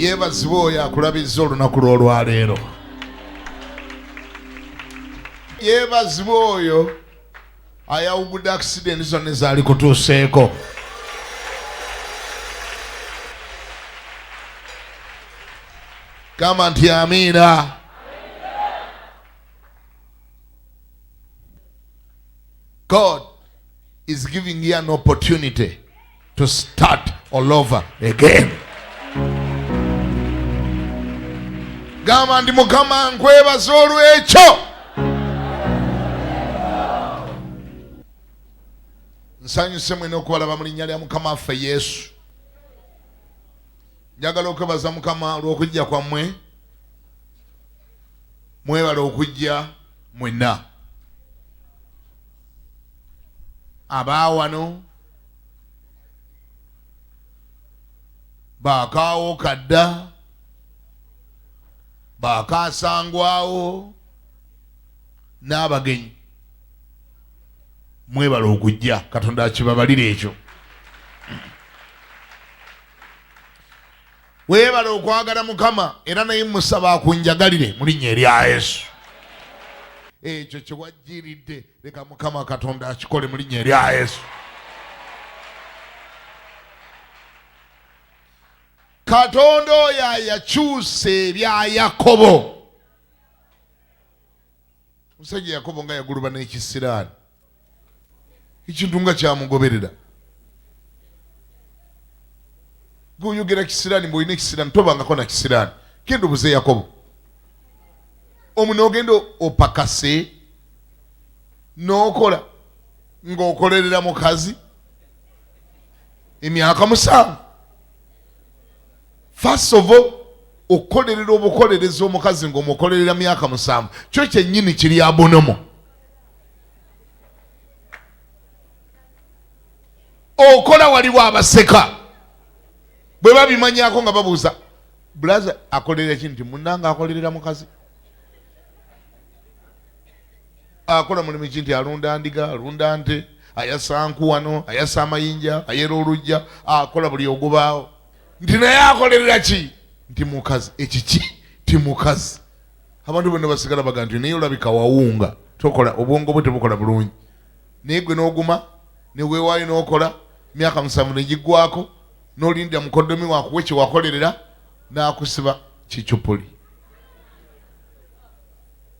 Yeebazibwe oyo akulabizza olunaku lw'olwaleero. Yeebazibwe oyo ayawugudde accident zonna ezaali kutuuseeko. Gamba nti amiina. God is giving you an opportunity to start all over again. Gamba ndi Mukama nkwebaza olw'ekyo. Nsanyuse mwena okubalaba mu linnya lya Mukama waffe Yesu. Njagala okwebaza Mukama olw'okujja kwammwe. Mwebale okujja mwenna. Abaawano baakaawo kadda baakaasangwawo n'abagenyi mwebale okujja. Katonda akibabalire ekyo. Weebale okwagala Mukama era naye musaba akunjagalire mu linnya erya Yesu. Ekyo kye wajjiridde leka Mukama Katonda akikole mu linnya erya Yesu. Katonda oyo yakyusa ebya Yakobo. Musajja Yakobo nga yaguluba n'ekisiraani. Ekintu nga kyamugoberera. Guyogera kisiraani bw'olina ekisiraani tobangako na kisiraani. Genda obuze Yakobo. Omunogenda opakase n'okola ng'okolerera mukazi emyaka 7. First of all, okolerera obukolereza omukazi ng'omukolerera myaka 7. Kyo kyennyini kiri abonomo. Okola waliwo abaseka. Bwe babimanyako nga babuuza, Blaza akolerera ki? Nti munnanga akolerera mukazi. Akola mulimu ki? Nti alunda ndiga, alunda nte, ayasa nku wano, ayasa amayinja, ayera olujja, akola buli ogubaawo. Nti naye akolerera ki? Nti mukazi. Ekiki? Ti mukazi. Abantu bonna basigala baga nti naye olabika wawunga. Tokola obwongo bwe tebukola bulungi. Naye gwe n'oguma ne weewaayo n'okola myaka 7 negiggwako n'olinda mukoddomi wakuwe kye wakolerera n'akusiba kicupuli.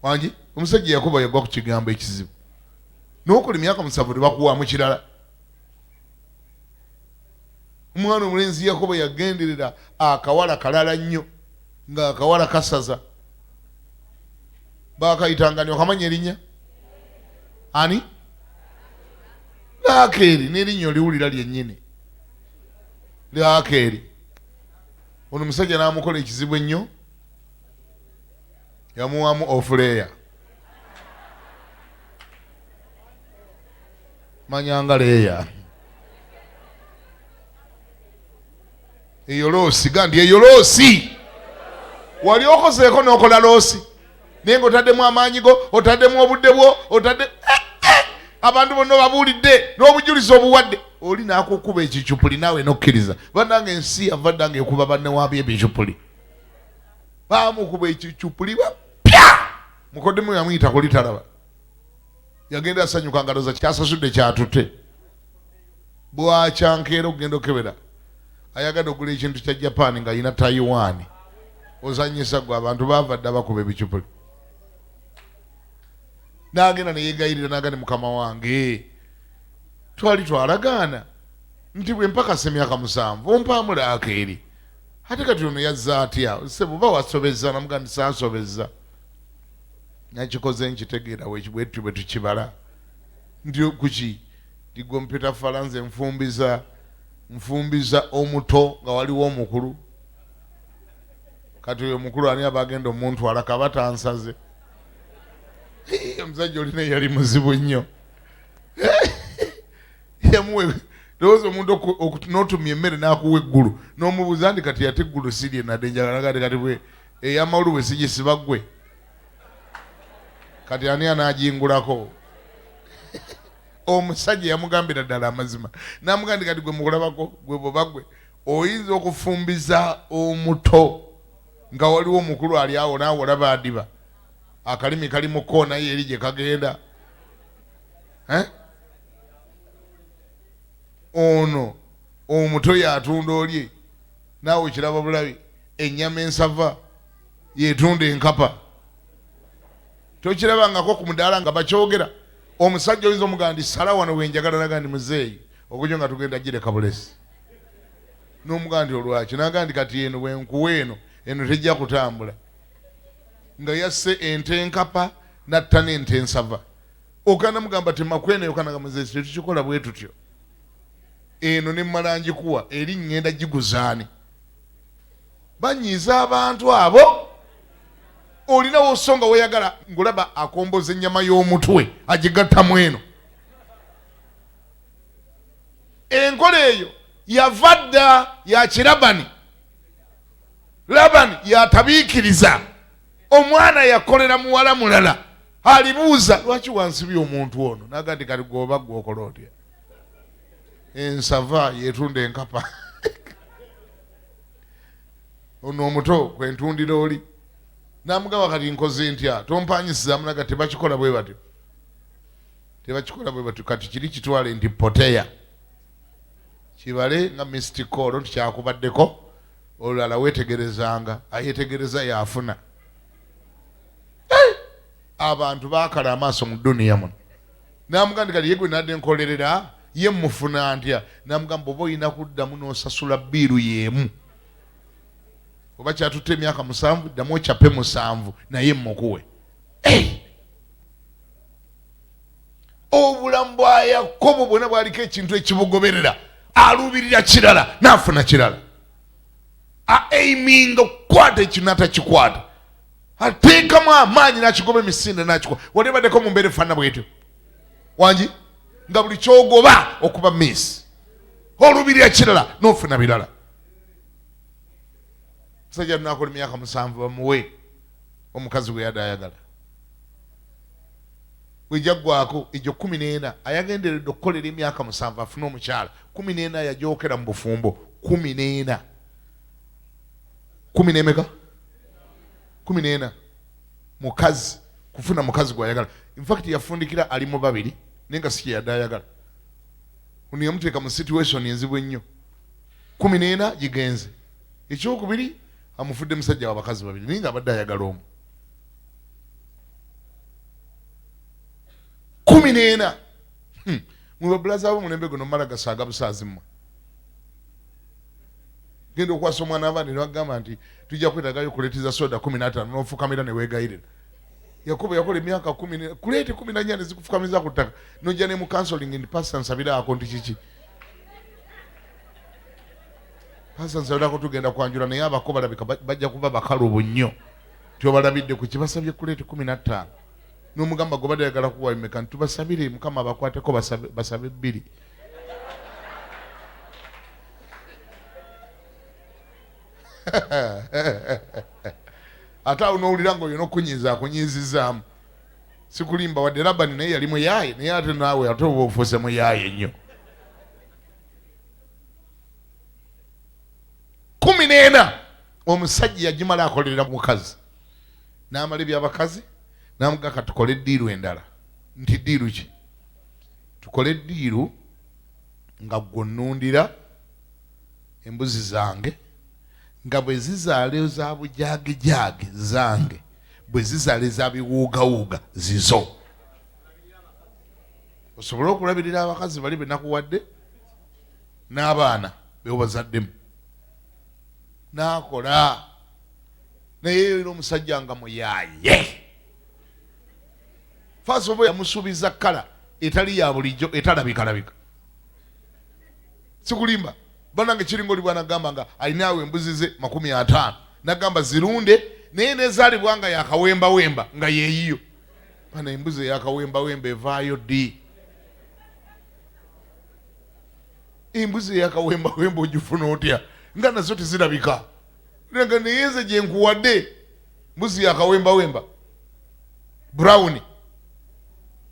Wangi omusajja Yakobo yagwa ku kigambo ekizibu. N'okola emyaka 7 tebakuwaamu kirala. Omwana omulenzi Yakobo yagenderera akawala kalala nnyo nga akawala kasaza. Baakayitanga ni okamanya erinnya? Ani? Laakeri. N'erinnyo liwulira lyennyini. Laakeri. Ono musajja n'amukola ekizibu ennyo. Yamuwaamu ofuleya. Manyanga leeya. Eyo loosi. Gandi eyo loosi. Wali okozeeko n'okola loosi. Naye ng'otaddemu amaanyi go, otaddemu obudde bwo, otadde abantu bonna babuulidde n'obujulizi obuwadde. Oli n'akukuba ekicupuli naawe n'okkiriza. Bannange ensi yava ddange ekuba banne waabyo ebicupuli. Baamukuba ekicupuli bapya. Mukoddomi yamuyita kulitalaba. Yagenda asanyuka ngaloza kyasasudde kyatutte. Bwakyankeera okugenda okebera. Ayagala ogula ekintu kya Japan nga yina Taiwan. Ozanyisa gwe abantu baava dda bakuba ebicupuli. N'agenda ne yeegayirira n'agamba Mukama wange twali twalagaana nti bwe mpakasa emyaka 7 ompaamu Laakeri. Ate kati ono yazza atya? Sebo ba wasobezza namugamba nti saasobezza. Nakikoze nkitegeera bwe tukibala. Ndi kuki? Nti mpita Falanze nfumbiza omuto nga waliwo omukulu. Kati oyo omukulu ani abagenda omuntu alaka batansaze. Omusajja olina yali muzibu nnyo. Yamuwe lowooza omuntu n'otumya emmere n'akuwa eggulu n'omubuuza nti kati ate eggulu sirye nadde njagala kati bwe ey'amawulu bwe sigisiba ggwe. Kati ani anaagingulako? Omusajja yamugambira ddala amazima. N'amugamba kati gwe mukulabako gwe bw'oba gwe oyinza okufumbiza omuto nga waliwo omukulu ali awo naawe olaba adiba akalimi kali mu koona ye eri gye kagenda ono omuto yatunda olye naawe kiraba bulabi ennyama ensava yetunda enkapa tokirabangako ku mudaala nga bakyogera omusajja oyinza omugamba nti sala wano wenjagala naga ndi muzeeyi okujjo nga tugenda gireka bulesi n'omugamba nti olwaki naga ndi kati eno bwenkuwa eno tejja kutambula nga yasse ente enkapa natta n'ente ensava okana mugamba temakweneyo kanaga muzeeyi tetukikola bwe tutyo eno nemmala njikuwa eri ngenda giguzaani banyiiza abantu abo olinawo osonga weyagala ngulaba akomboza ennyama y'omutwe agigattamu eno enkola eyo yava dda ya kirabani labani yatabiikiriza omwana yakolera muwala mulala alibuuza lwaki wansibye omuntu ono naga nti kati gwoba gwokola otya ensava yetunda enkapa ono omuto kwentundira oli namugamba kati nkoze ntya tompanyisiza munaga tebakikola bwe batyo kati kiri kitwale nti poteya kibale nga mistikolo tikyakubaddeko olulala wetegerezanga ayetegereza yafuna abantu bakala amaaso mu duniya muno namugamba kati yegwe nadde nkolerera ye mufuna ntya namugamba oba oyina kuddamu n'osasula bbiiru y'emu oba kyatutte emyaka 7 ddamu okyape 7 naye mukuwe obulamu bwa Yakobo bwona bwaliko ekintu ekibugoberera aluubirira kirala n'afuna kirala aiminga okukwata ekintu n'atakikwata ateekamu amaanyi n'akigoba emisinde n'akikola walibaddeko mu mbeera efaanana bwetyo wangi nga buli kyogoba okuba miss oluubirira kirala n'ofuna birala musajja lunakola emyaka 7 bamuwe omukazi gwe yadde ayagala bwejaggwako egyo 14 ayagenderedde okukolera emyaka 7 afune omukyala 14 yagyokera mu bufumbo 14 mukazi kufuna mukazi gwayagala infact yafundikira alimu babiri nenga si yadde ayagala ono yamuteeka mu situation enzibu ennyo 14 gigenze ekyokubiri amufudde musajja w'abakazi babiri ninga abadde ayagala omu 14 mwe babulaza abo mulembe guno mala gasaaga busaazi mmwe genda okwasa omwana abandi ne bagamba nti tujja kwetagayo kuletiza soda 15 n'ofukamira ne weegayirira Yakobo yakola emyaka 10 kuleete 14 zikufukamiza ku ttaka nojja ne mu counseling ndi pastor nsabiraako nti kiki pastor nsabiraako tugenda kwanjula naye abako balabika bajja kuba bakalubu nnyo tyobalabidde ku kibasabye kuleete 15 n'omugamba gwe badde ayagala kuwa emeka ntubasabire mukama abakwateko basabe 2 ate awo n'owulira ng'oyo n'okunyiizizaamu sikulimba wadde Labani naye yali muyaaye naye ate naawe ate oba ofuuse muyaaye nnyo 14 omusajja yagimala akolerera mukazi n'amala ebyabakazi n'amugaka tukole eddiiru endala nti ddiiru ki tukole eddiiru nga gwonnundira embuzi zange nga bwe zizaala eza bujagijaagi zange bwe zizaala eza biwuugawuuga zizo osobole okulabirira abakazi bali benakuwadde n'abaana beobazaddemu n'akola naye era omusajja nga muyaaye fasi oba yamusuubiza kala etali ya bulijjo etalabikalabika sikulimba banange kiringa oli bwanagamba nga alinaawe embuzi ze 50 nagamba zirunde naye nezaalibwa nga yakawembawemba nga yeeyiyo bana embuzi yakawembawemba evaayo ddi embuzi yakawembawemba ogifuna otya nga nazo tezirabika nga neyeze gye nkuwadde mbuzi yakawembawemba brown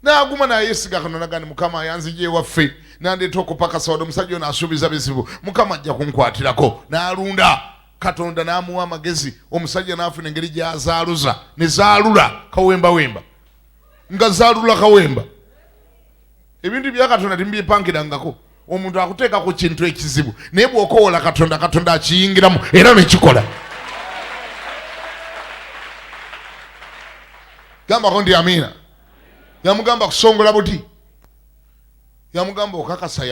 n'aguma n'ayesiga kano nagani mukama yanzije ewaffe nandeeta okupakasa wadde omusajja ono asuubiza bizibu, Mukama ajja kunkwatirako. N'alunda, Katonda n'amuwa amagezi, omusajja n'afuna engeri gy'azaaluza, ne zaalula kawemba nga zaalula kawemba. Ebintu bya Katonda timbyepangirangako. Omuntu akuteeka ku kintu ekizibu naye bw'okoola Katonda, Katonda akiyingiramu era nekikola. Gambako ndi amiina. Yamugamba kusongola buti. Yamugamba okakasa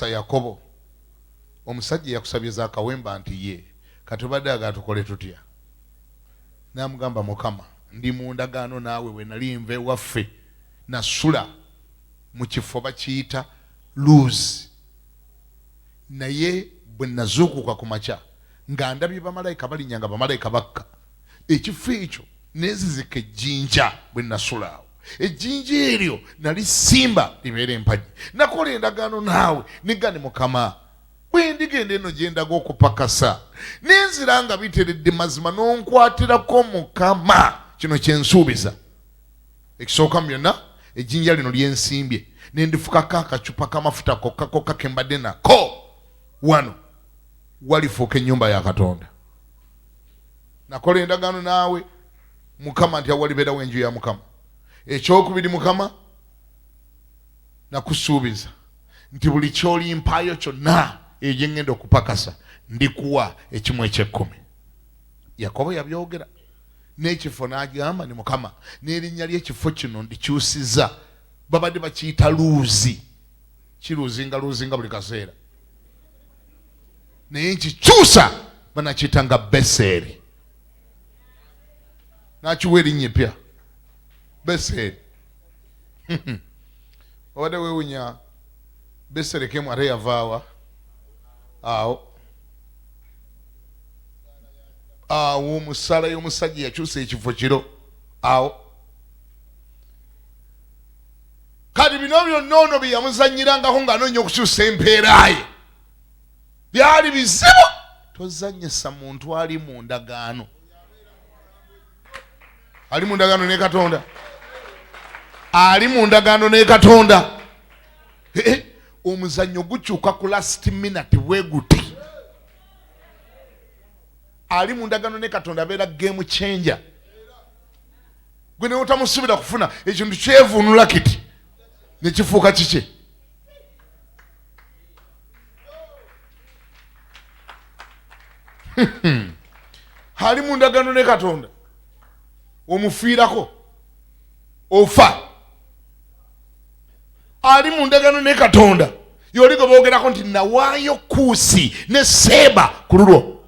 Yakobo. Omusajja yakusabye za kawemba nti ye katubadde agatukole tutya. Namugamba Mukama ndi mu ndagaano naawe we nali nve waffe nasula mu kifo bakiyita lose. Naye bwe nazuukuka ku makya nga ndabye bamalayika balinyanga bamalayika bakka. Ekifo ekyo nezizika ejjinja bwe nasula awo. Ejjinja eryo nali simba libeera empagi. Nakola endagaano naawe negane Mukama bwe ndigenda eno gye ndaga okupakasa n'enzira nga biteredde mazima n'onkwatirako Mukama. Kino kyensuubiza. Ekisooka byonna ejjinja lino lyensimbye ne ndifukako akacupa k'amafuta kokka ke mbadde nako wano walifuuka ennyumba ya Katonda. Nakola endagaano naawe Mukama nti awalibeerawo enju ya Mukama. Ekyokubiri Mukama nakusuubiza nti buli ky'olimpaayo kyonna eyo gye ngenda okupakasa ndikuwa ekimu eky'ekkumi. Yakobo yabyogera n'ekifo n'agamba ni Mukama n'erinnya ly'ekifo kino ndikyusiza. Babadde bakiyita luuzi. Kiruuzinga buli kaseera. Naye nkikyusa banakiyita nga Beseri. Nakiwa erinnya eppya Beseri. Obadde weewunya Beseri kemu ate yavaawa awo omusala y'omusajja yakyusa ekifo kiro awo. Kati bino byonna ono bye yamuzannyirangako ng'anoonya okukyusa empeera ye byali bizibu. Tozannyisa muntu ali mu ndagaano. Ali mu ndagaano ne Katonda. Ali mu ndagaano ne Katonda. Omuzannyo gukyuka ku last minute bwe guti. Ali mu ndagaano ne Katonda abeera game changer. Gwe ne otamusubira kufuna ekintu kyevunula kiti ne kifuuka kike. Ali mu ndagaano ne Katonda omufiirako ofa. Ali mu ndagaano ne Katonda yoligo boogerako nti nawaayo Kuusi ne Seeba ku lulwo,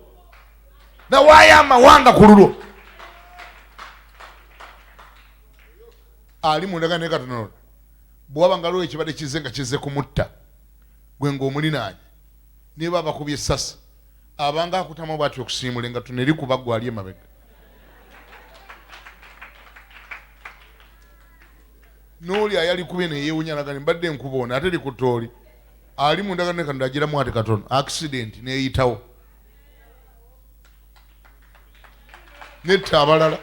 nawaayo amawanga ku lulwo. Ali mu ndagaano ne Katonda bw'aba nga lwo ekibadde kizze nga kizze kumutta gwe ng'omulinaanye niba abakubye essasa abanga akutamu bw'ati okusiimula engatto ne likuba ggwe ali emabega. N'oli ayalikubye ne yeewunya nagani mbadde nkuba ono ate likutooli. Ali mu ndagaano ne Katonda agiramu ate katono accident n'eyitawo netta abalala.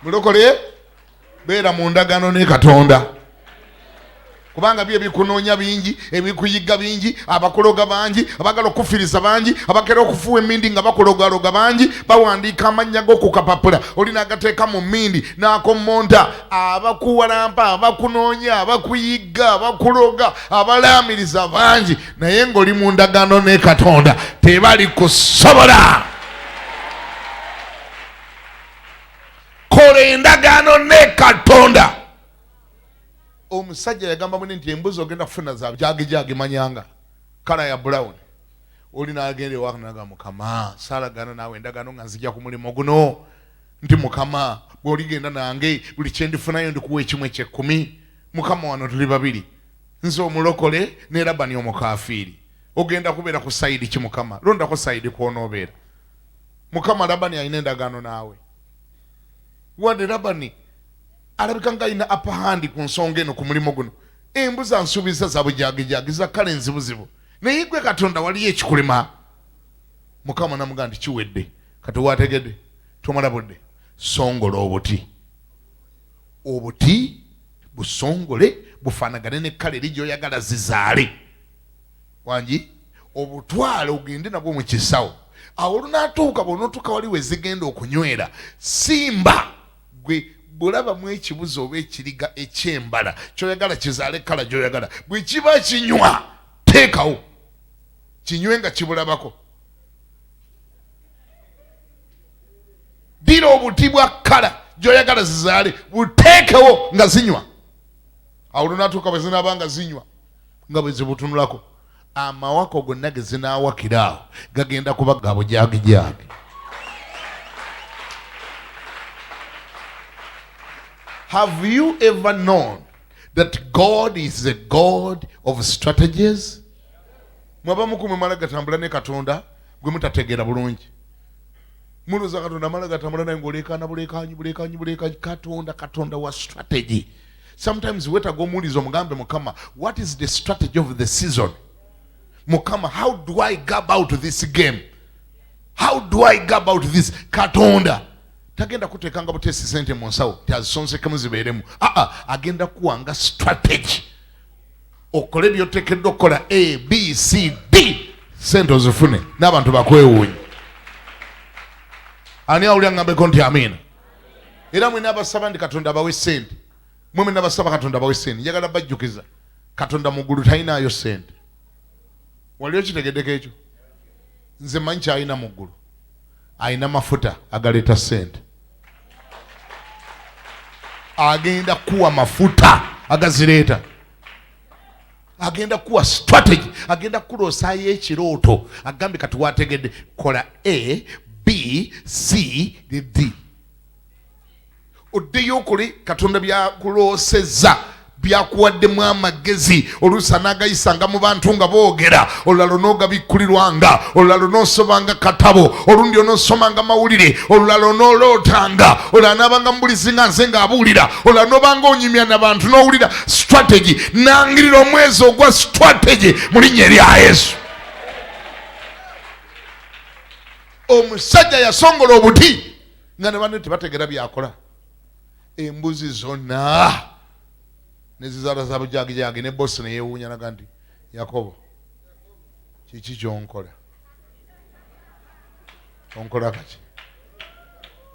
Mulokole beera mu ndagaano ne Katonda kubanga bye bikunoonya bingi, ebikuyiga bingi, abakuloga bangi, abagala okufiriza bangi, abakera okufuwa emmindi nga bakulogaloga bangi, bawandiika amannya go ku kapapula olina agateeka mu mmindi n'akomonta. Abakuwalampa, abakunoonya, abakuyiga, abakuloga, abalaamiriza bangi, naye ng'oli mu ndagaano ne Katonda tebali kusobola. Kola endagaano ne Katonda. Omusajja yagamba munne nti embuzi ogenda kufuna za jagi manyanga kala ya brown. Oli n'agenda ewaka n'agamba Mukama saalagaana naawe endagaano nga nzija ku mulimo guno nti Mukama bw'oligenda nange buli kye ndifunayo ndikuwa ekimu eky'ekkumi. Mukama wano tuli babiri, nze omulokole ne Labani omukafiiri. Ogenda kubeera ku sayidi ki Mukama? Londako sayidi kw'onoobeera. Mukama Labani alina endagaano naawe. Wadde Labani alabika nga alina upper hand ku nsonga eno ku mulimu guno. Embuzi ansuubiza za bujagijagi za kale nzibuzibu, naye gwe Katonda waliyo ekikulema. Mukama namugamba nti kiwedde, kati waategedde tomala budde, songola obuti obuti busongole bufaanagane ne kale eri gy'oyagala zizaale. Wangi obutwale ogende nabwo mu kisawo. Awo olunaatuuka bw'onootuuka wali we zigenda okunywera, simba gwe bw'olabamu ekibuzo oba ekiriga ekyembala ky'oyagala kizaale kala gy'oyagala, bwe kiba kinywa teekawo kinywe nga kibulabako. Ddira obuti bwa kala gy'oyagala zizaale buteekewo nga zinywa. Awo olunaatuuka bwe zinaaba nga zinywa nga bwe zibutunulako, amawako gonna ge zinaawakira awo gagenda kuba ga bujagijaagi. Have you ever known that God is a God of strategies? Mwabamu kumwe mala gatambula ne Katonda gwe mutategeera bulungi. Muluza Katonda mala gatambula naye ng'oleekaana buleekaanyi. Katonda wa strategy. Sometimes weetaaga omuwuliza omugambe Mukama, what is the strategy of the season? Mukama, how do I go about this game? How do I go about this? Katonda tagenda kuteekanga buteesi sente mu nsawo tazisonsekemu zibeeremu. Agenda kuwanga strategy okole by'oteekeddwa okukola ABCD sente ozifune n'abantu bakwewuunya. Ani awulira ngambeko nti amiina? Era mwena abasaba ndi Katonda abawe sente. Mwe nabasaba Katonda abawe sente. Njagala bajjukiza Katonda mu ggulu talinayo sente. Wali okitegeddeko ekyo? Nze manyi kyalina mu ggulu. Alina mafuta agaleeta sente. Agenda kuwa mafuta agazireeta. Agenda kuwa strategy. Agenda kuloosayo ekirooto. Agambe kati wategedde kola A, B, C, D. Oddeyo okole Katonda byakuloosezza, byakuwaddemu amagezi, oluusi anaagayisanga mu bantu nga boogera, olulala onoogabikkulirwanga, olulala onoosobanga katabo, olundi onoosomanga mawulire, olulala onoolootanga, olulala naabanga mubulizi nga nze ng'abuulira, olulala noobanga onyumya n'abantu n'owulira strategy. Nangirira omwezi ogwa strategy mu linnya erya Yesu. Omusajja yasongola obuti nga ne banne tebategeera byakola. Embuzi zonna nezizaala za bujagijaagi ne bosi ne yeewuunya naga nti Yakobo kiki kyonkola? Onkola kaki?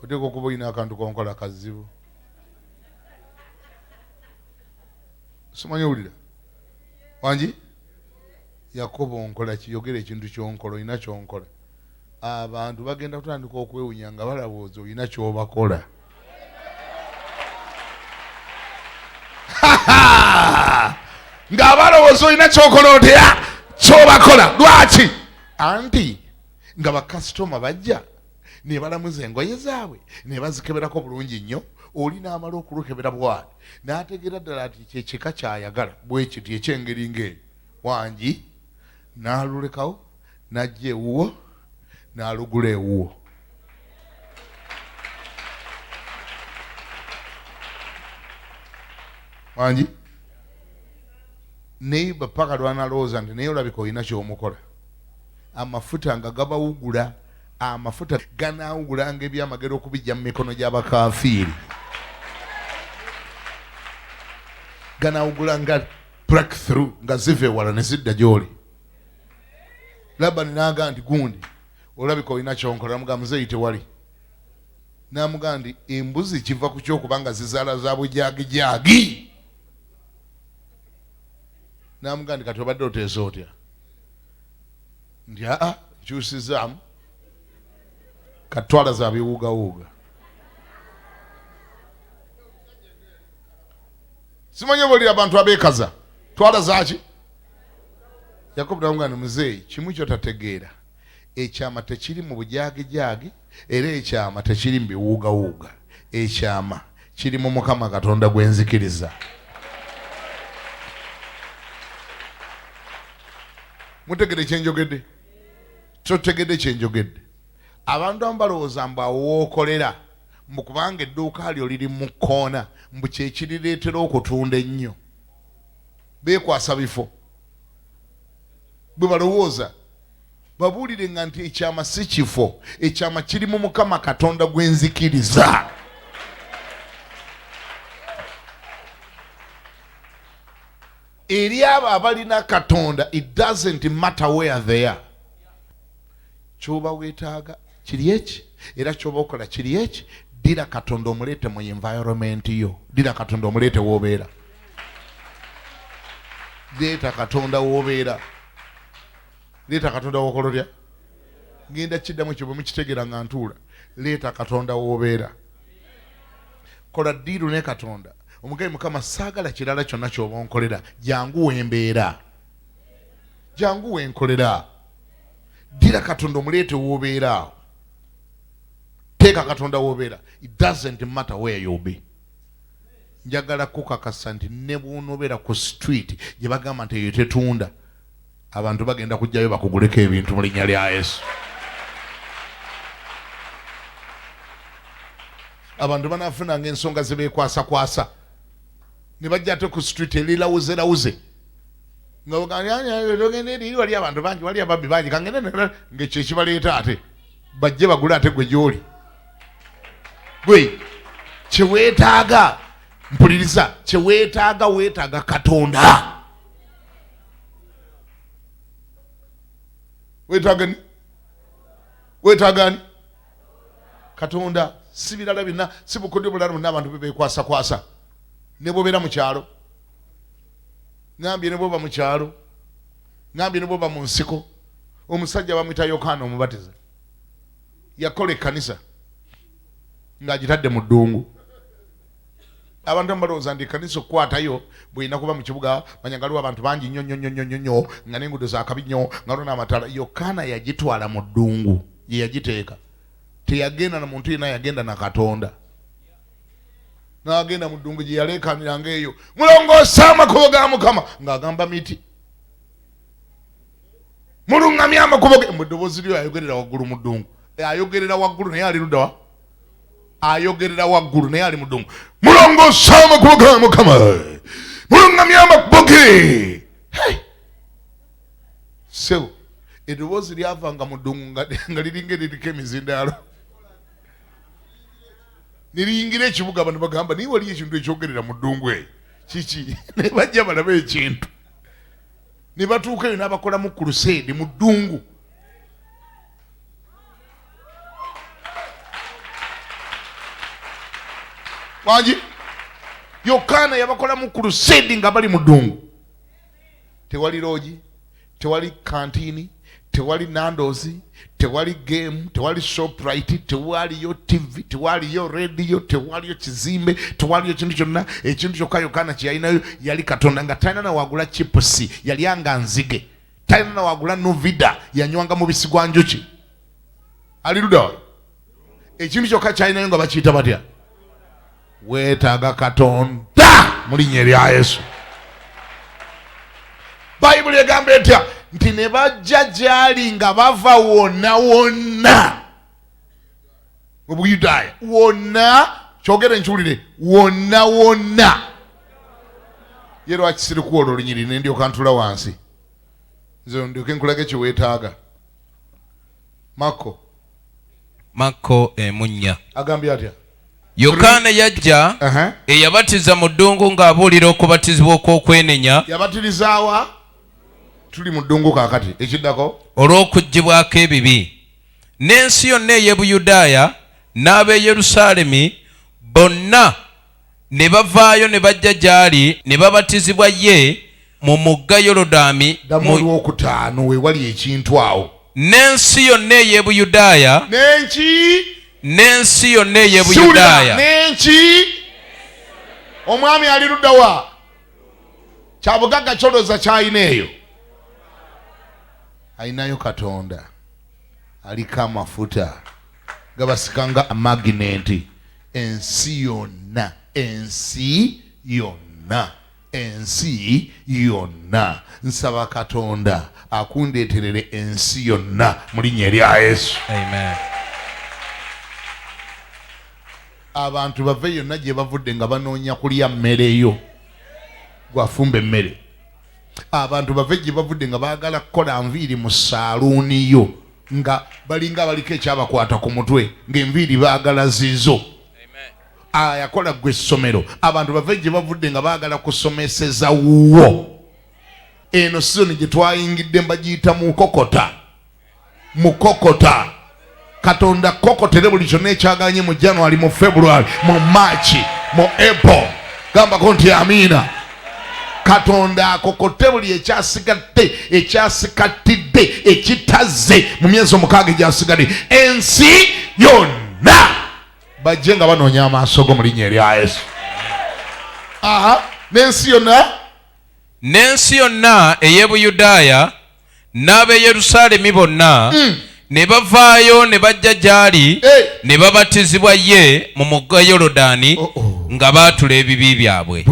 Oteeka okuba olina akantu konkola kazibu. Simanyi owulira? Wangi? Yakobo onkola kiyogera ekintu kyonkola, olina kyonkola. Abantu bagenda kutandika okwewuunya nga balabooza olina kyobakola. Ng'abalowooza olina kyokola otya kyobakola. Lwaki? Anti nga bakasitoma bajja ne balamuza engoye zaabwe ne bazikeberako bulungi nnyo, oli n'amala okulukebera bw'ati n'ategeera ddala nti kyekika kyayagala bwe kiti ekyengeri ng'eyo. Wangi n'alulekawo n'ajja ewuwo n'alugula ewuwo. Wangi neiba paka lwanalowooza nti naye olabika olina kyomukola. Amafuta nga gabawugula, amafuta ganaawugulanga ebyamagero okubijja mu mikono gy'abakafiiri, ganaawugulanga breakthrough nga ziva ewala ne zidda gy'oli. Labani n'aga nti gundi olabika olina kyonkola. Namuga muzeeyi tewali. Namuga nti embuzi kiva ku kyokubanga zizaala za bujagijaagi. Namuga nti kati obadde oteesa otya? Nti kyusizaamu katwala za biwuugawuuga. Simanyi obaolira abantu abeekaza twala zaki? Yakobo namuga nti muzeeyi kimu kyotategeera, ekyama tekiri mu bujagijaagi era ekyama tekiri mu biwuugawuuga. Ekyama kiri mu Mukama Katonda gwenzikiriza. Mutegedde kyenjogedde? Totegedde kyenjogedde? Abantu abamu balowooza mbu awo wookolera mbu kubanga edduuka lyo liri mu kkoona mbu kyekirireetera okutunda ennyo. Beekwasa bifo. Bwe balowooza babuulire nga nti ekyama si kifo, ekyama kiri mu Mukama Katonda gwenzikiriza. eri abo abalina Katonda, it doesn't matter where they are. Choba weetaaga kiri eki, era choba okola kiri eki. Dira Katonda omuleete mu environment yo. Dira Katonda omuleete w'obeera. Leeta Katonda w'obeera. Leeta Katonda w'okololya. Ngenda kiddamu ekyo bwe mukitegeera nga ntuula. Leeta Katonda w'obeera. Kola ddiiru ne Katonda. Omugabi Mukama, saagala kirala kyonna ky'oba onkolera. Jangu w'embeera. Jangu w'enkolera. Dira Katonda omuleete w'obeera. Teeka Katonda w'obeera. It doesn't matter where you'll be. Njagala kukakasa nti ne bw'onobeera ku street gye bagamba nti eyo tetunda, abantu bagenda kujjayo bakuguleko ebintu mu linnya lya Yesu. Abantu banaafunanga ensonga ze beekwasakwasa ne bajja ate ku street erilawuze nga ogenda eri wali abantu bangi, wali ababbi bangi, kangende ng'ekyo ekibaleeta ate bajje bagule ate gwe gy'oli. Gwe kyeweetaaga, mpuliriza, kyeweetaaga, weetaaga Katonda. Weetaagani Katonda. Si birala byonna, si bukodyo bulala bonna abantu beekwasakwasa. Ne bw'obeera mu kyalo, ngambye ne bw'oba mu kyalo, ngambye ne bw'oba mu nsiko. Omusajja bamuyita Yokaana Omubatiza yakola ekkanisa ng'agitadde mu ddungu. Abantu balowooza nti ekkanisa okukwatayo bw'erina kuba mu kibuga, manya nga waliwo abantu bangi nnyo nga n'enguudo za kabi nnyo nga waliwo n'amatala. Yokaana yagitwala mu ddungu, ye yagiteeka. Teyagenda na muntu yenna, yagenda na Katonda. N'agenda mu ddungu gye yaleekaaniranga eyo, mulongoose amakubo ga Mukama, ng'agamba miti. Mulungamye amakubo ge, mu ddoboozi lyo ayogerera waggulu mu ddungu. Ayogerera waggulu naye ali ludda wa? Ayogerera waggulu naye ali mu ddungu. Mulongoose amakubo ga Mukama, mulungamye amakubo ge. Sewo eddoboozi lyavanga mu ddungu nga liringa eririko emizindaalo. Niriyingira ekibuga, abantu bagamba naye waliyo ekintu ekyogerera mu ddungu eyo kiki? Ne bajja balabe ekintu, ne batuuka eyo n'abakolamu crusade mu ddungu. Wangi Yokaana yabakolamu crusade nga bali mu ddungu. Tewali loogi, tewali kantiini, tewali nandozi, tewali game, tewali shoprite, tewaliyo TV, tewaliyo radio, tewaliyo kizimbe, tewaliyo kintu kyonna. Ekintu kyokka Yokaana kye yalinayo yali Katonda, nga talina na wagula chipusi, yalyanga nzige, talina na wagula novida, yanywanga mubisi gwa njuki. Aliruda. Ekintu kyokka kyalinayo nga bakiyita batya? Weetaaga Katonda mu linnya lya Yesu. Bayibuli egamba etya? Nti ne bajja gy'ali nga bava wonna wonna mu Buyudaaya. Wonna, kyogere nkiwulire, wonna wonna. Ye lwaki siri kuwola olunyiri ne ndyoka ntula wansi nze ndyoke nkulaga kye weetaaga. Makko emunnya agambye atya? Yokaana yajja eyabatiza mu ddungu ng'abuulira okubatizibwa okw'okwenenya. Yabatirizaawa? Tuli mu ddungu kaakati. Ekiddako? Olw'okuggyibwako ebibi. N'ensi yonna ey'e Buyudaaya n'ab'e Yerusaalemi bonna ne bavaayo ne bajja gy'ali ne babatizibwa ye mu mugga Yoludaani. Ddamu olwokutaano weewali ekintu awo. N'ensi yonna ey'e Buyudaaya. N'ensi yonna ey'e Buyudaaya. N'enki? Omwami ali ludda wa? Kyabugagga kyoloza kyalina eyo. Alinayo Katonda, aliko amafuta gabasikanga amaginenti. Ensi yonna, ensi yonna, ensi yonna. Nsaba Katonda akundeeterere ensi yonna mu linnya lya Yesu. Amen. Abantu bave yonna gye bavudde nga banoonya kulya mmere yo. Gwafumba emmere. Abantu bave gye bavudde nga baagala kukola nviiri mu saaluuni yo, nga balinga baliko ekyabakwata ku mutwe ng'enviiri baagala zizo. Yakola gwe essomero. Abantu bave gye bavudde nga baagala kusomeseza wuwo. eno sizoni gye twayingidde mbagiyita mukokota. Katonda kokotere buli kyonna ekyaganye mu January, mu February, mu March, mu April. Gambako nti amiina. Katonda akokote buli ekyasikatidde ekitazze mu myezi 6 egyasigadde. Ensi yonna bajje nga banoonya amaaso go mu linnya erya Yesu. N'ensi yonna ey'e Buyudaaya n'ab'e Yerusaalemi bonna ne bavaayo ne bajja gy'ali ne babatizibwa ye mu mugga Yoludaani nga baatula ebibi byabwe.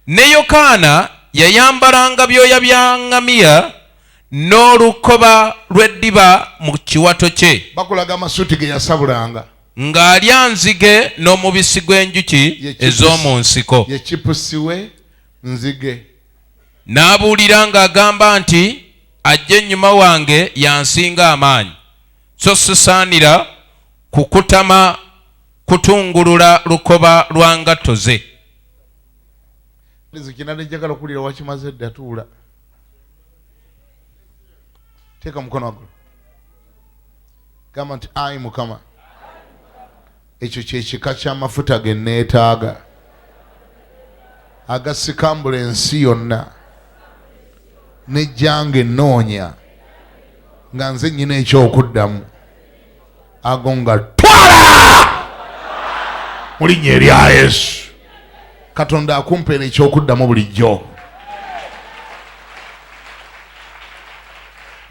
Ne Yokaana yayambalanga byoya bya ŋŋamiya n'olukoba lw'eddiba mu kiwato kye. Bakulaga amasuuti ge yasabulanga. Ng'alya nzige n'omubisi gw'enjuki ez'omu nsiko. Ye kipusiwe nzige. N'abuulira ng'agamba nti ajja ennyuma wange yansinga amaanyi, so sisaanira kukutama kutungulula lukoba lwa ngatto ze. Kina njagala okulira wakimaze dda tuula. Teeka mukono waggulu. Gamba nti ayi Mukama, ekyo kyekika ky'amafuta ge neetaaga agasikambula ensi yonna nejjanga ennoonya nga nze nnyina ekyokuddamu. Ago nga twala mu linnya erya Yesu. Katonda akumpeera ekyokuddamu bulijjo.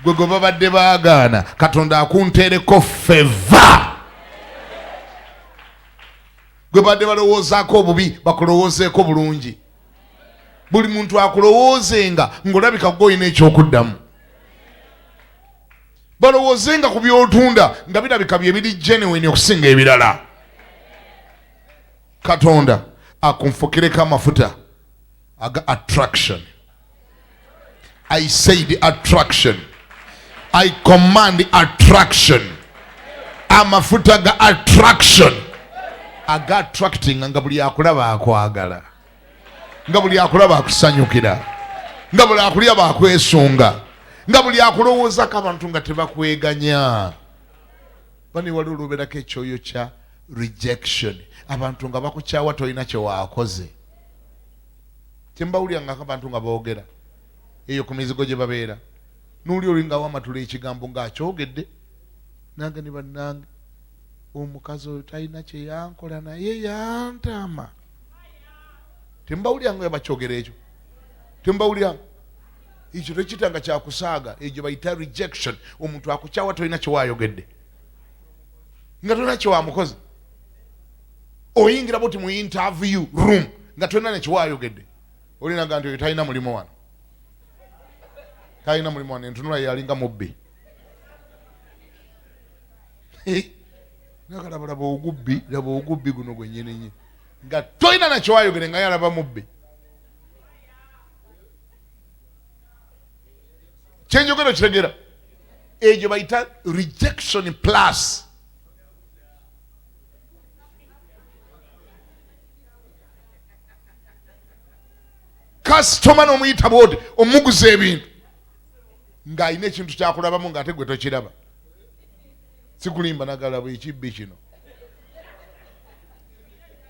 Gwe gwe babadde baagaana, Katonda akunteereko feva. Gwe badde balowoozaako obubi, bakulowoozeeko bulungi. Buli muntu akulowoozenga ng'olabika gwe olina ekyokuddamu. Balowoozenga ku by'otunda nga birabika bye biri genuine okusinga ebirala. Katonda akunfukireko amafuta aga attraction. I said attraction. I command attraction. Amafuta ga attraction. Aga attracting nga buli akulaba akwagala. Nga buli akulaba akusanyukira. Nga buli akulaba akwesunga. Nga buli akulowoozaako abantu nga tebakweganya. Bani wali olubeerako ekyoyo kya rejection. Abantu nga bakukyawa tolina kye waakoze. Kyembawulyangako abantu nga boogera eyo ku mizigo gye babeera. N'oli olinga wamatula ekigambo ng'akyogedde. Nange ne bannange omukazi oyo talina kye yankola naye yantama. Tembawulyanga bakyogera ekyo. Tembawulyanga. Ekyo tekitanga kyakusaaga. Egyo bayita rejection. Omuntu akukyawa tolina kye waayogedde. Nga tolina kye wamukoze. Oyingira boti mu interview room nga tolina ne kye waayogedde. Olinaga nti oyo talina mulimu wano. Talina mulimu wano. Entunula yalinga mubbi. Nakalaba ogubbi guno gwennyini nga tolina na kye waayogedde nga yalaba mubbi. Kyenjogera kitegeera. Egyo bayita rejection plus. Kasitoma n'omuyita bw'oti omuguza ebintu ng'alina ekintu kyakulabamu ng'ate gwe tokiraba. Sikulimba nagalaba ekibbi kino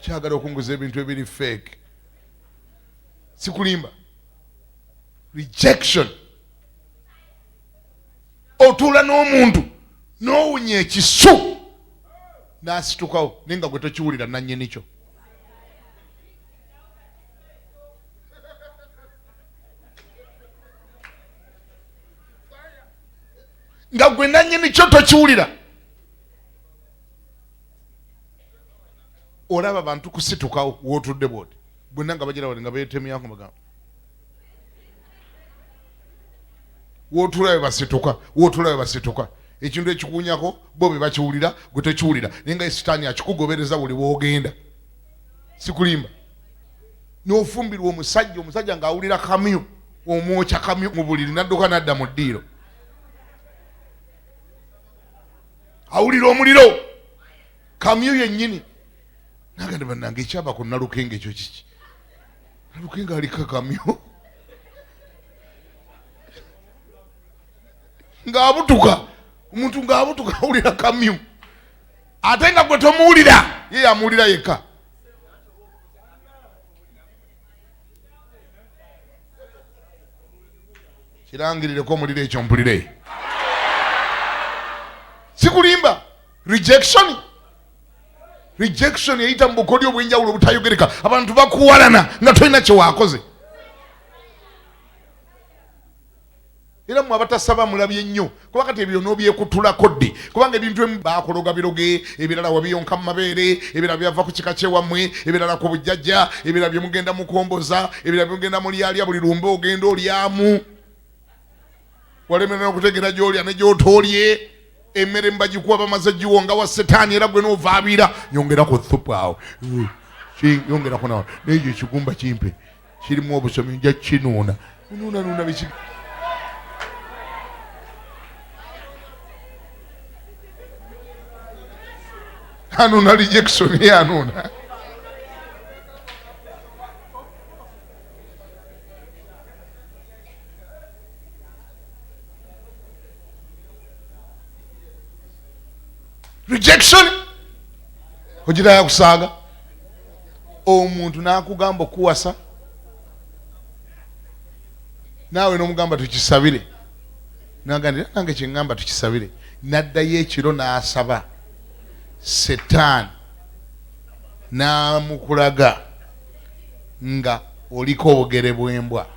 kyagala okunguza ebintu ebiri fake. Sikulimba. Rejection. Otuula n'omuntu n'owunya ekisu n'asitukawo naye nga gwe tokiwulira nannyini kyo. Nga gwe nannyini kyo tokiwulira. Olaba abantu kusitukawo w'otudde bw'oti bwonna nga bagira bali nga beetemyako bagamba w'otulabe basituka. Ekintu ekikuunyako bo be bakiwulira gwe tokiwulira naye nga sitaani akikugobereza buli w'ogenda. Sikulimba. N'ofumbirwa omusajja ng'awulira kamyu omwokya kamyu mu buliri n'adduka n'adda mu ddiiro. Awulira omuliro kamyu yennyini. Nagenda bannange ekyaba ku Nalukenge ekyo kiki? Nalukenge aliko kamyu. ng'abutuka omuntu ng'abutuka awulira kamyu ate nga gwe tomuwulira ye yamuwulira yekka. Kirangirireko omuliro ekyo mpulire. Sikulimba. Rejection eyita mu bukodyo obw'enjawulo obutayogereka. Abantu bakuwalana nga tolina kye waakoze. Era mwe abatasaba mulabye nnyo kuba kati ebyo n'obyekutulako dde kubanga ebintu ebimu baakologa biroge, ebirala wabiyonka mu mabeere, ebirala byava ku kika kyewammwe, ebirala ku bujjajja, ebirala bye mugenda mukomboza, ebirala bye mugenda mulyalya buli lumbe ogenda olyamu. Walemerera okutegeera gy'olya ne gy'otoolye. Emmere mbagikuwa bamaze giwonga wa setaani era gwe n'ovaabira nyongerako thupu awo. Yongerako nawe n'ekyo ekigumba kimpe kirimu obusomi nja kinuuna. Nuuna biki. Anuuna rejection anuuna. Rejection. Ogira yakusaaga. Omuntu n'akugamba okuwasa. Naawe n'omugamba tukisabire. N'agambira nange kye ngamba tukisabire. N'addayo ekiro n'asaba. Setaani n'amukulaga nga oliko obugere bw'embwa.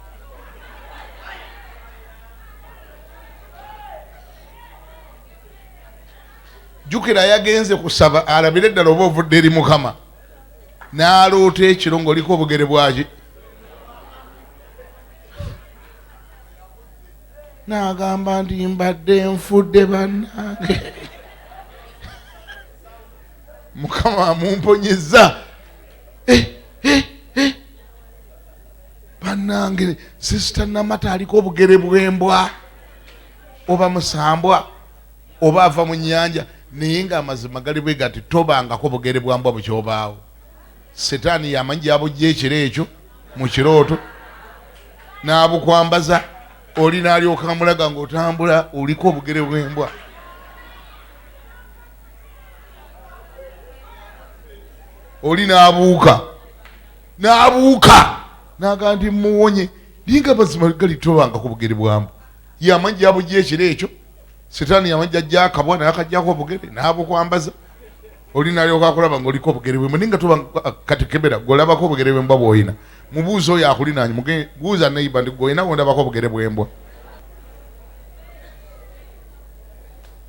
Jukira yagenze kusaba alabire ddala oba ovudde eri Mukama n'aloota ekiro ng'oliko obugere bwaki. N'agamba nti mbadde nfudde bannange. Mukama amumponyezza. Bannange sisita Namata aliko obugere bw'embwa oba musambwa oba ava mu nnyanja naye ng'amazima gali bwe gati tobangako obugere bwa mbwa bukyobaawo. Setaani yamanyi yabujja ekiro ekyo mu kirooto n'abukwambaza oli n'alyoka amulaga ng'otambula oliko obugere bw'embwa. Oli n'abuuka n'aga nti muwonye linga amazima gali tobangako obugere bwa mbwa. Yamanyi yabujja ekiro ekyo. Setaani yamanyi ajja akabwa naye akajjako obugere n'abukwambaza oli n'alyoka akulaba ng'oliko obugere bw'embwa ninga toba kati kebera gw'olabako obugere bw'embwa bw'olina mubuuza oyo akulinaanye buuza neiba ndi gw'olina bw'ondabako obugere bw'embwa.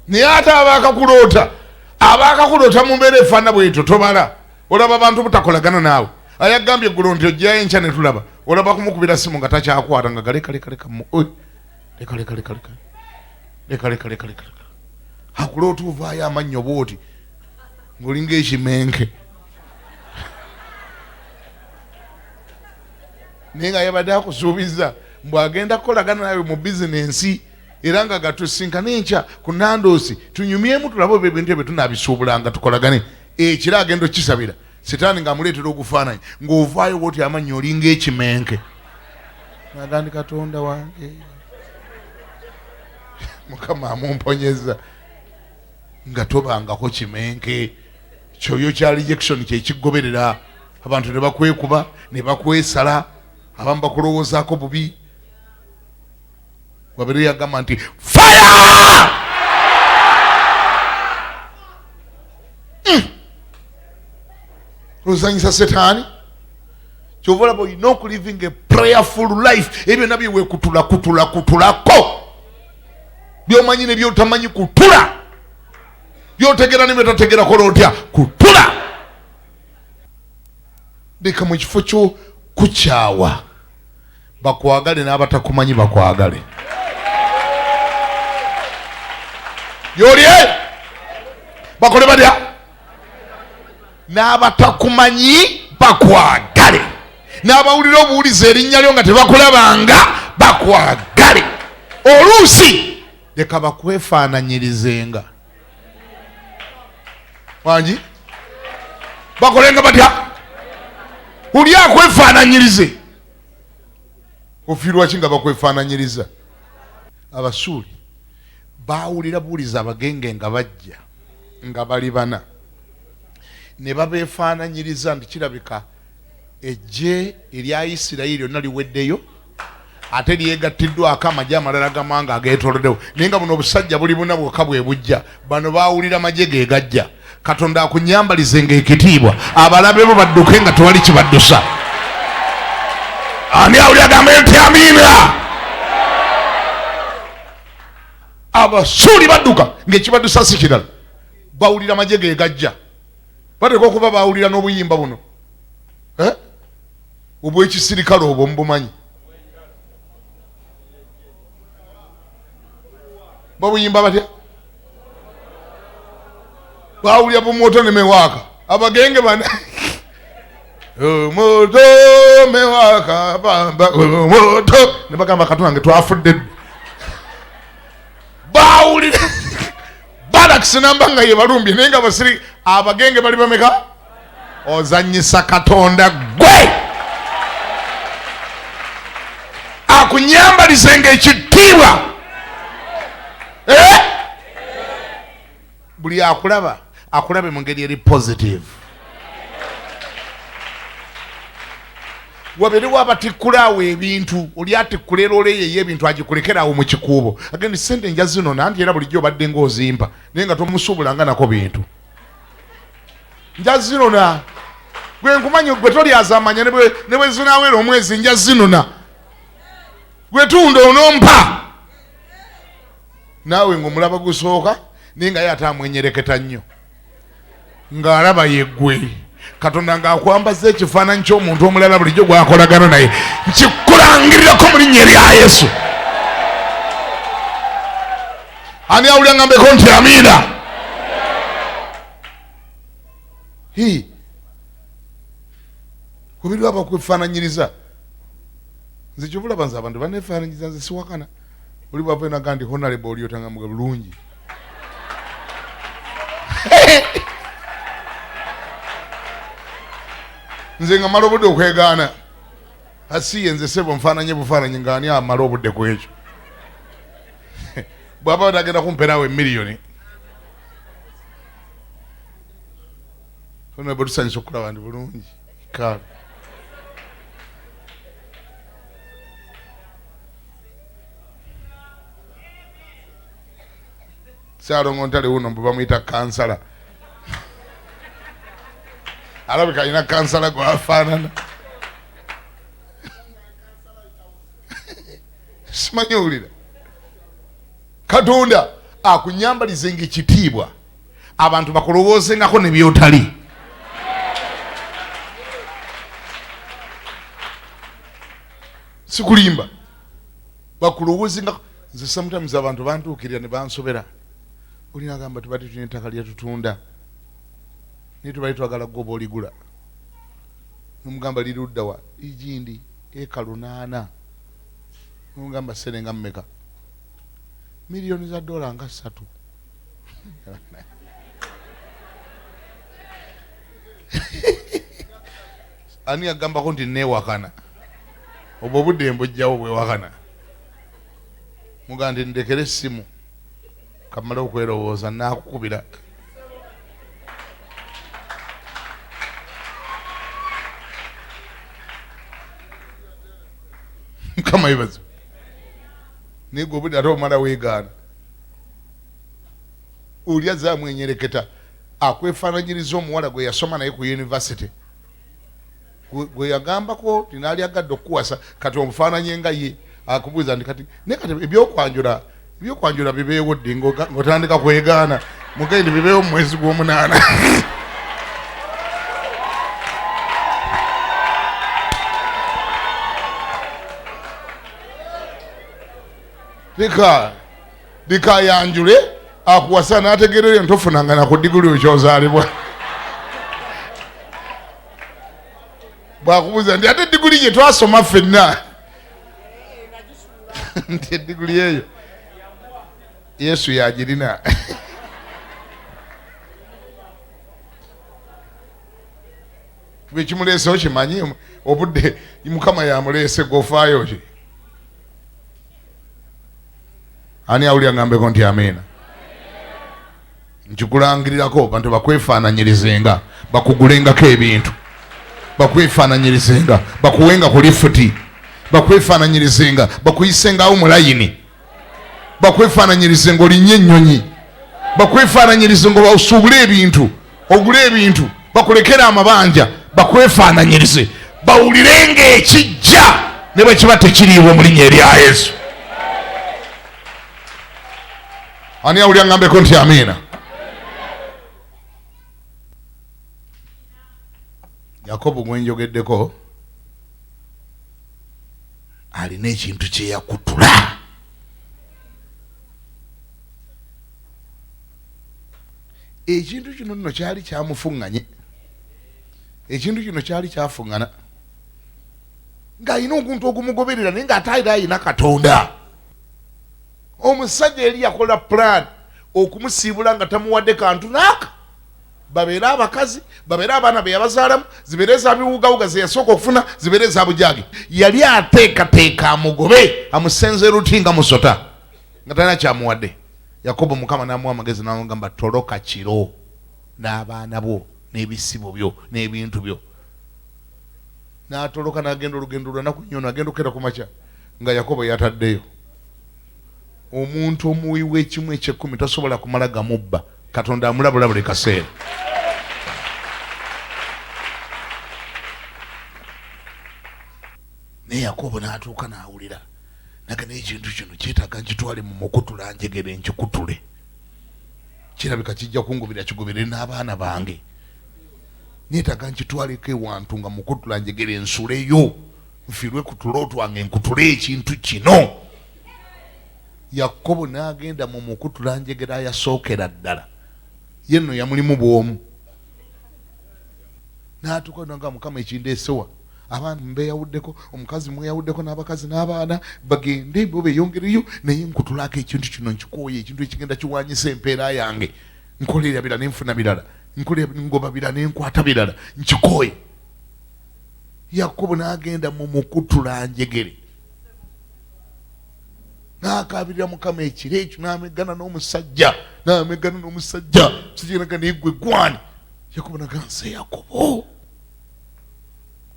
Naye ate abaakakuloota mu mbeera efaana bw'etyo tobala. Olaba abantu butakolagana naawe. Ayagambye eggulo nti ojjayo enkya ne tulaba olaba kumukubira simu nga takyakwata nga leka akulota ovaayo amannyo bw'oti ng'olinga ekimenke. Naye nga yabadde akusuubiza mbw'agenda kukolagana nawe mu bizinensi era nga gatusinkana enkya ku Nandoosi tunyumyemu tulabe oba ebintu ebyo tunaabisuubulanga tukolagane. Ekiro agenda okisabira Setaani ng'amuleetera ogufaananyi ng'ovaayo bw'oti amannyo olinga ekimenke. Nagandi Katonda wange Mukama amumponyeza nga tobangako kimenke. Kyoyo kya rejection kyekigoberera abantu ne bakwekuba ne bakwesala abamu bakulowoozaako bubi. Wabere yagamba nti fire. Ozanyisa Setaani kyova olaba olina okuliving a prayerful life. Ebyo nabyo wekutulako byomanyi ne byotamanyi kutula byotegera ne byotategera kola otya kutula. Leka mu kifo kyo kukyawa bakwagale n'abatakumanyi bakwagale. Yolye bakole badya n'abatakumanyi bakwagale n'abawulira obuwuliza erinnya lyo nga tebakulabanga bakwagale. Oluusi leka bakwefaananyirizenga. Wangi bakolenga batya uli akwefaananyirize. Ofiirwa ki nga bakwefaananyiriza? Abasuuli baawulira buuliza abagenge nga bajja nga bali bana ne babeefaananyiriza nti kirabika ejje erya Isirayiri lyonna liweddeyo ate lyegattiddwako amagye amalala gamanga ageetooloddewo naye nga buno obusajja buli buna bwokka bwe bujja bano baawulira amagye ge gajja. Katonda akunyambalizenga ekitiibwa abalabe bo badduke nga tewali kibaddusa. Ani awulira agambe nti amiina? Abasuuli badduka ng'ekibaddusa si kirala, bawulira amagye ge gajja. Bateka okuba bawulira n'obuyimba buno obw'ekisirikale obwo mubumanyi. Babuyimba batya? Bawulira bumoto ne mewaka abagenge bana moto mewaka bamba moto ne bagamba Katonda nge twafudde. Bawulira Baraks namba nga ye balumbye naye nga basiri abagenge bali bameka. Ozanyisa Katonda gwe akunyambalizenga ekitiibwa. Buli akulaba akulabe mu ngeri eri positive. Waberewo abatikkulaawo ebintu oli atikkula oleeyo ebintu agikulekerawo mu kikuubo agende sente nja zino nanti era bulijjo obadde ng'ozimpa naye nga tomusuubulanga nako bintu nja zinona gwe nkumanyi gwe tolyazamanya ne bwe zinaawera omwezi nja zinona gwe tunda onompa naawe ng'omulaba gusooka naye nga ye ate amwenyereketa nnyo ng'alaba yeggwe. Katonda ng'akwambaza ekifaananyi ky'omuntu omulala bulijjo gwakolagana naye nkikulangirirako mu linnya erya Yesu. Ani awulira ngambeko nti amiina? Kubiriwo abakwefaananyiriza nze kyobulaba nze abantu baneefaananyiriza nze siwakana oli bwava naga nti honorable oli otangamuga bulungi. Nze nga mala obudde okwegaana asiye nze sebo nfaananye bufaananyi nga ani amala obudde ku ekyo. Bw'aba batagenda kumperaawo emiliyoni honorable tusanyusa okulaba ndi bulungi kale. Saalongo ntale wuno mbu bamuyita kansala alabika alina kansala gwafaanana. Simanyi owulira Katonda akunyambalizenga ekitiibwa abantu bakulowoozengako ne byotali. Sikulimba bakulowoozengako. Nze sometimes abantu bantuukirira ne bansobera olina agamba tubadde tulina ettaka lyetutunda naye tubali twagala ggoba oligula nomugamba lirudda wa igindi ekalu 8 nomugamba serenga mmeka miliyoni za dola nga 3. Ani agambako nti neewakana obwo obudde mbujjawo bwewakana mugamba nti ndekere essimu kamala okwerowooza naakukubira. Kama ibazo nigo obudde ate omala weegaana oli azze amwenyereketa akwefaananyiriza omuwala gwe yasoma naye ku yunivasite gwe yagambako tinaali agadde okukuwasa kati omufaananye nga ye akubuuza nti kati naye kati ebyokwanjula bibeewo ddi ng'otandika kwegaana mugende bibeewo mu mwezi gw'omunaana. Dika yanjule akuwasa n'ategerera ntofunanga na ku diguli kyozaalibwa. Bwakubuuza nti ate diguli gye twasoma ffenna nti ediguli eyo Yesu yagirina. Bekimuleesewo kimanyi obudde Mukama yamuleese gofaayo ki. Ani awulira ngambeko nti amina. Nkikulangirirako bantu bakwefaananyirizenga bakugulengako ebintu, bakwefaananyirizenga bakuwenga ku lifuti, bakwefaananyirizenga bakuyisengawo mu layini, bakwefaananyirizenga olinnye ennyonyi, bakwefaananyirizenga osuubule ebintu, ogule ebintu, bakulekera amabanja, bakwefaananyirize bawulirenga ekijja ne bwe kiba tekiriibwa mu linnya erya Yesu. Ani awulira ngambeko nti amiina. Yakobo gwe njogeddeko alina ekintu kye yakutula. Ekintu kino nno kyali kyamufuŋŋanye, ekintu kino kyali kyafuŋŋana ng'alina oguntu ogumugoberera naye ng'ate alina Katonda. Omusajja yali yakola plan okumusiibula nga tamuwadde kantu naaka, babeere abakazi, babeere abaana be yabazaalamu, zibeere eza biwugawuga ze yasooka okufuna, zibeere eza bujaagi. Yali ateekateeka amugobe amusenze ruti nga musota nga talina kyamuwadde. Yakobo Mukama n'amuwa amagezi n'amugamba toloka kiro n'abaana bo n'ebisibo byo n'ebintu byo. N'atoloka n'agenda olugendo lwanaku nnyo, n'agenda okera ku makya nga Yakobo yataddeyo. Omuntu omuwi w'ekimu eky'ekkumi tasobola kumala gamubba. Katonda amulabula buli kaseera. Naye Yakobo n'atuuka n'awulira naga n'ekintu kino kyetaaga nkitwale mu mukutula njegere nkikutule. Kirabika kijja kungubira kigubire n'abaana bange. Neetaaga nkitwaleko ewantu nga mukutula njegere ensuleyo nfiirwe ku tulo twange nkutule ekintu kino. Yakobo n'agenda mu mukutula njegere ayasookera ddala. Ye nno yamulimu bw'omu. N'atuuka nga Mukama ekindeesewa. Abaana mbeyawuddeko, omukazi mweyawuddeko n'abakazi n'abaana bagende bo beeyongereyo, naye nkutulako ekintu kino nkikooye, ekintu ekigenda kiwaanyisa empeera yange. Nkolera birala nenfuna birala, nkolera ngoba birala nenkwata birala, nkikooye. Yakobo n'agenda mu mukutula njegere. N'akaabirira Mukama ekiro ekyo n'amegana n'omusajja, sikiraga naye ggwe gwani. Yakobo n'aganze Yakobo,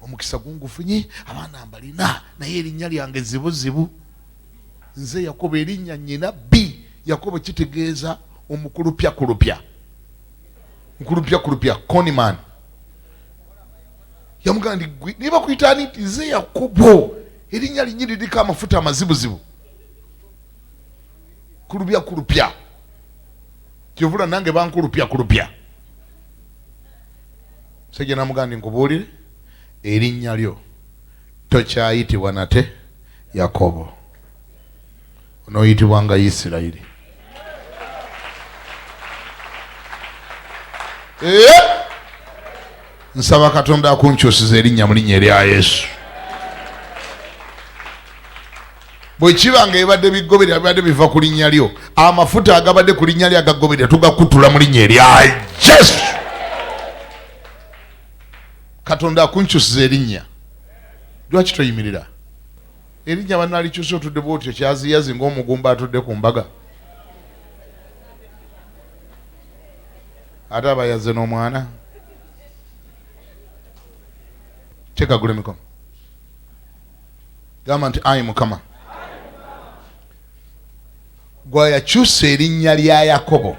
omukisa gungufunye, abaana mbalina, naye erinnya lyange zibuzibu. Nze Yakobo erinnya nnyina B. Yakobo kitegeeza omukulupyakulupya. Nkulupyakulupya, Conman. Yamugamba nti ggwe ne bakuyita ani? Nti nze Yakobo, erinnya linyi liriko amafuta amazibuzibu. Kulupyakulupya. Kyovula nange bankulupyakulupya. Sejja namugamba nti nkubuulire, erinnya lyo tokyayitibwa nate Yakobo, onoyitibwanga Isirayiri. Nsaba Katonda akunkyusiza erinnya mu linnya erya Yesu. Bwe kiba nga ebadde bigoberera bibadde biva ku linnya lyo, amafuta agabadde ku linnya lyo agagoberera tugakutula mu linnya erya Yesu. Katonda akunkyusiza erinnya. Lwaki toyimirira? Erinnya bannalikyusa otudde bw'otyo kyaziyazi ng'omugumba atudde ku mbaga. Ate abayaze n'omwana. Tekagula emikono. Gamba nti ayi Mukama. Gwe yakyusa erinnya lya Yakobo.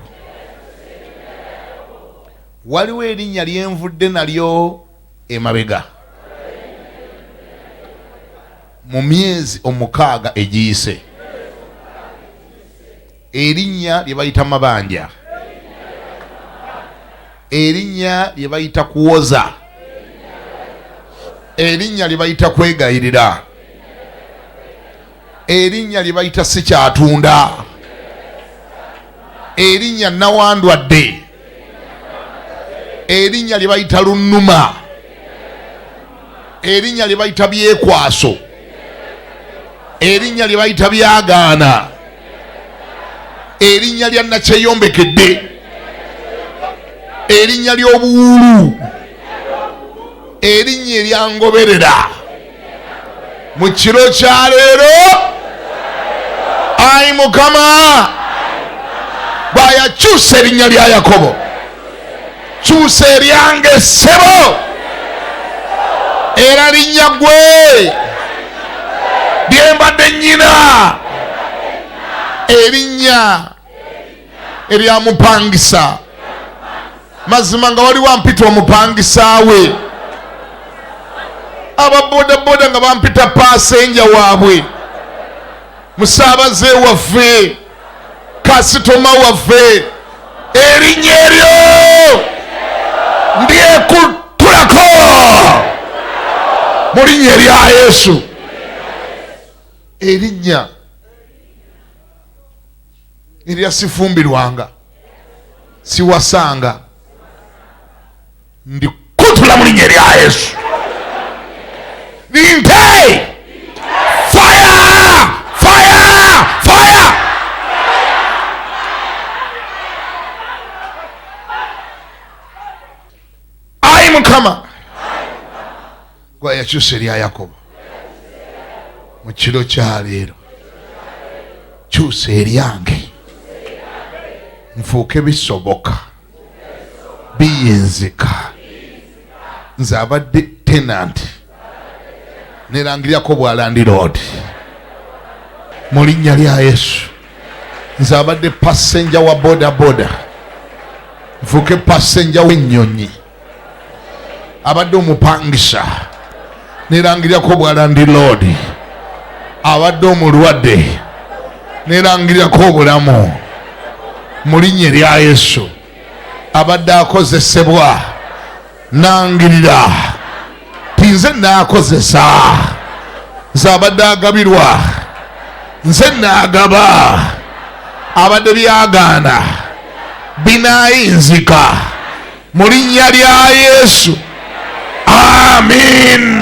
Waliwo erinnya lyenvudde nalyo emabega mu myezi 6 egiyise. Erinnya lye bayita mabanja, erinnya lye bayita kuwoza, erinnya lye bayita kwegayirira, erinnya lye bayita sikyatunda, erinnya nawandwadde, erinnya lye bayita lunnuma, erinnya lye bayita byekwaso, erinnya lye bayita byagaana, erinnya lya nakyeyombekedde, erinnya ly'obuwulu, erinnya eryangoberera. Mu kiro kya leero ayi Mukama bw'ayakyusa erinnya lya Yakobo, kyusa eryange ssebo, era linnya gwe lye mbadde nnyina, erinnya eryamupangisa. Mazima nga waliwo ampita omupangisa we, ababodaboda nga bampita pasenja waabwe, musaabaze waffe, kasitoma waffe, erinnya eryo ndyekuttulako mu linnya erya Yesu. Erinnya erya sifumbirwanga, siwasanga, ndikutula mu linnya erya Yesu. Ninte fire, fire, fire. Ayi Mukama gwayakyusa erya Yakobo mu kiro kya leero, kyusa eryange nfuuke bisoboka, biyinzika, nze abadde tenanti nerangiryako bwalandiroodi mu linnya lya Yesu. Nze abadde pasenja wa bodaboda nfuuke pasenja w'ennyonyi, abadde omupangisa nerangiryako bwalandiroodi, abadde omulwadde nerangiryako obulamu mu linnya erya Yesu. Abadde akozesebwa nangirira tinze naakozesa, nze abadde agabirwa nze naagaba, abadde byagaana binaayinzika mu linnya lya Yesu. Amin.